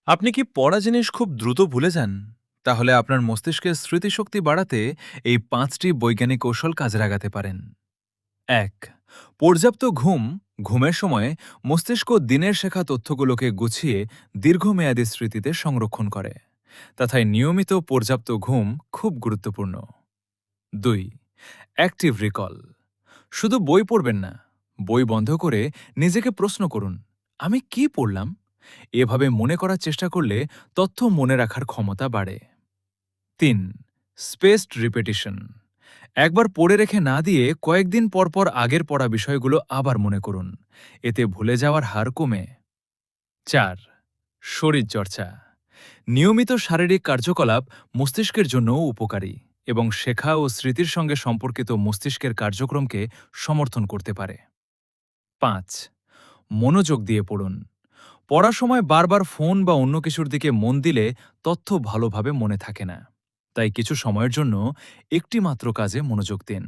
আপনি কি পড়া জিনিস খুব দ্রুত ভুলে যান? তাহলে আপনার মস্তিষ্কের স্মৃতিশক্তি বাড়াতে এই ৫টি বৈজ্ঞানিক কৌশল কাজে লাগাতে পারেন। ১. পর্যাপ্ত ঘুম। ঘুমের সময় মস্তিষ্ক দিনের শেখা তথ্যগুলোকে গুছিয়ে দীর্ঘমেয়াদী স্মৃতিতে সংরক্ষণ করে। তথায় নিয়মিত পর্যাপ্ত ঘুম খুব গুরুত্বপূর্ণ। ২. Active recall. শুধু বই পড়বেন না, বই বন্ধ করে নিজেকে প্রশ্ন করুন, আমি কি পড়লাম? এভাবে মনে করার চেষ্টা করলে তথ্য মনে রাখার ক্ষমতা বাড়ে। ৩. Spaced repetition. একবার পড়ে রেখে না দিয়ে কয়েকদিন পর পর আগের পড়া বিষয়গুলো আবার মনে করুন। এতে ভুলে যাওয়ার হার কমে। ৪. শরীরচর্চা। নিয়মিত শারীরিক কার্যকলাপ মস্তিষ্কের জন্যও উপকারী এবং শেখা ও স্মৃতির সঙ্গে সম্পর্কিত মস্তিষ্কের কার্যক্রমকে সমর্থন করতে পারে। ৫. মনোযোগ দিয়ে পড়ুন। পড়ার সময় বারবার ফোন বা অন্য কিছুর দিকে মন দিলে তথ্য ভালোভাবে মনে থাকে না। তাই কিছু সময়ের জন্য একটি মাত্র কাজে মনোযোগ দিন।